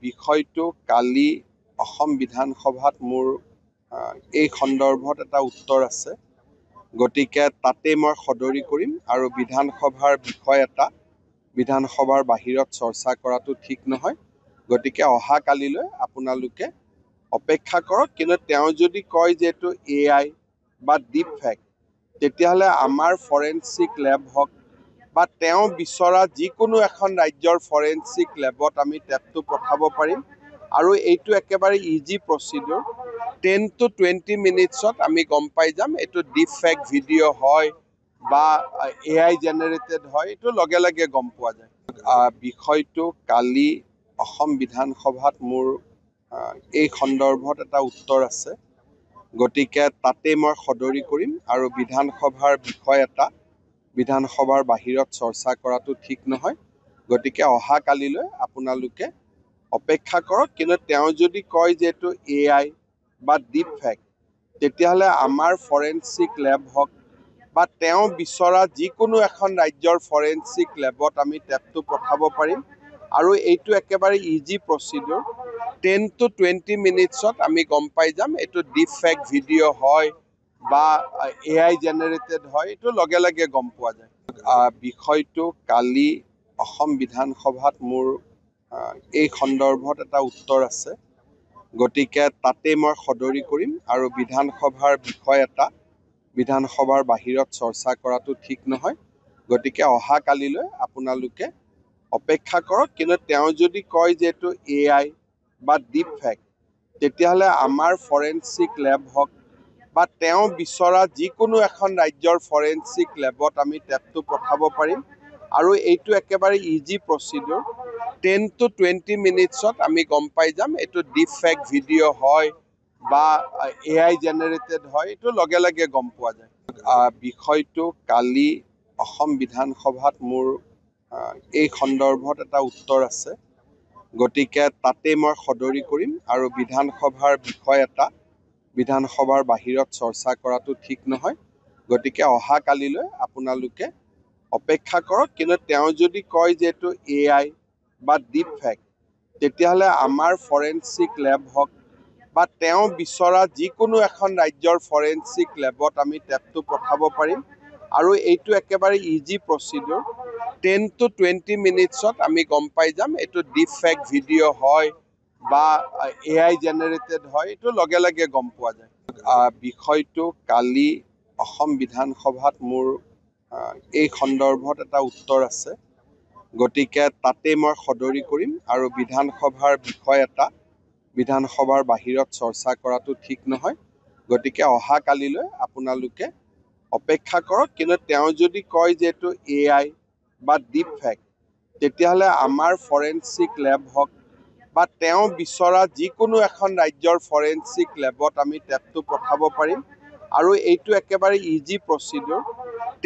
বিষয়টো কালি অসম বিধানসভাত মোৰ এই সন্দৰ্ভত এটা উত্তৰ আছে, গতিকে তাতে মই সদৰি কৰিম আৰু বিধানসভাৰ বিষয় এটা বিধানসভাৰ বাহিৰত চৰ্চা কৰাটো ঠিক নহয়। গতিকে অহা কালিলৈ আপোনালোকে অপেক্ষা কৰক। কিন্তু তেওঁ যদি কয় যে এইটো AI বা ডিপ ফেক, তেতিয়াহ'লে আমাৰ ফৰেনচিক লেব হওক বা তেওঁ বিচৰা যিকোনো এখন ৰাজ্যৰ ফৰেনচিক লেবত আমি টেপটো পঠাব পাৰিম আৰু এইটো একেবাৰে ইজি প্ৰচিডিউৰ। 10 to 20 মিনিটছত আমি গম পাই যাম এইটো ডিপ ফেক ভিডিঅ' হয় বা AI জেনেৰেটেড হয়, এইটো লগে লগে গম পোৱা যায়। বিষয়টো কালি অসম বিধানসভাত মোৰ এই সন্দৰ্ভত এটা উত্তৰ আছে, গতিকে তাতে মই সদৰি কৰিম আৰু বিধানসভাৰ বিষয় এটা বিধানসভাৰ বাহিৰত চৰ্চা কৰাটো ঠিক নহয়। গতিকে অহা কালিলৈ আপোনালোকে অপেক্ষা কৰক। কিন্তু তেওঁ যদি কয় যে এইটো AI বা ডিপ ফেক, তেতিয়াহ'লে আমাৰ ফৰেনচিক লেব হওক বা তেওঁ বিচৰা যিকোনো এখন ৰাজ্যৰ ফৰেনচিক লেবত আমি টেপটো পঠাব পাৰিম আৰু এইটো একেবাৰে ইজি প্ৰচিডিউৰ। 10 to 20 মিনিটছত আমি গম পাই যাম এইটো ডিপ ফেক ভিডিঅ' হয় বা AI জেনেৰেটেড হয়, এইটো লগে লগে গম পোৱা যায়। বিষয়টো কালি অসম বিধানসভাত মোৰ এই সন্দৰ্ভত এটা উত্তৰ আছে, গতিকে তাতে মই সদৰি কৰিম আৰু বিধানসভাৰ বিষয় এটা বিধানসভাৰ বাহিৰত চৰ্চা কৰাটো ঠিক নহয়। গতিকে অহা কালিলৈ আপোনালোকে অপেক্ষা কৰক। কিন্তু তেওঁ যদি কয় যে এইটো AI বা ডিপ ফেক, তেতিয়াহ'লে আমাৰ ফৰেনচিক লেব হওক বা তেওঁ বিচৰা যিকোনো এখন ৰাজ্যৰ ফৰেনচিক লেবত আমি টেপটো পঠাব পাৰিম আৰু এইটো একেবাৰে ইজি প্ৰচিডিউৰ। 10 to 20 মিনিটছত আমি গম পাই যাম এইটো ডিপ ফেক ভিডিঅ' হয় বা AI জেনেৰেটেড হয়, এইটো লগে লগে গম পোৱা যায়। বিষয়টো কালি অসম বিধানসভাত মোৰ এই সন্দৰ্ভত এটা উত্তৰ আছে, গতিকে তাতে মই সদৰি কৰিম আৰু বিধানসভাৰ বিষয় এটা বিধানসভাৰ বাহিৰত চৰ্চা কৰাটো ঠিক নহয়। গতিকে অহা কালিলৈ আপোনালোকে অপেক্ষা কৰক। কিন্তু তেওঁ যদি কয় যে এইটো AI বা ডিপ ফেক, তেতিয়াহ'লে আমাৰ ফৰেনচিক লেব হওক বা তেওঁ বিচৰা যিকোনো এখন ৰাজ্যৰ ফৰেনচিক লেবত আমি টেপটো পঠাব পাৰিম আৰু এইটো একেবাৰে ইজি প্ৰচিডিউৰ। 10 to 20 মিনিটছত আমি গম পাই যাম এইটো ডিপ ফেক ভিডিঅ' হয় বা AI জেনেৰেটেড হয়, এইটো লগে লগে গম পোৱা যায়। বিষয়টো কালি অসম বিধানসভাত মোৰ এই সন্দৰ্ভত এটা উত্তৰ আছে, গতিকে তাতে মই সদৰি কৰিম আৰু বিধানসভাৰ বিষয় এটা বিধানসভাৰ বাহিৰত চৰ্চা কৰাটো ঠিক নহয়। গতিকে অহা কালিলৈ আপোনালোকে অপেক্ষা কৰক। কিন্তু তেওঁ যদি কয় যে এইটো AI বা ডিপ ফেক, তেতিয়াহ'লে আমাৰ ফৰেনচিক লেব হওক বা তেওঁ বিচৰা যিকোনো এখন ৰাজ্যৰ ফৰেনচিক লেবত আমি টেপটো পঠাব পাৰিম আৰু এইটো একেবাৰে ইজি প্ৰচিডিউৰ।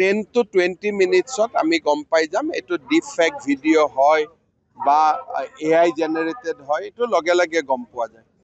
10 to 20 মিনিটছত আমি গম পাই যাম এইটো ডিপ ফেক ভিডিঅ' হয় বা AI জেনেৰেটেড হয়, এইটো লগে লগে গম পোৱা যায়।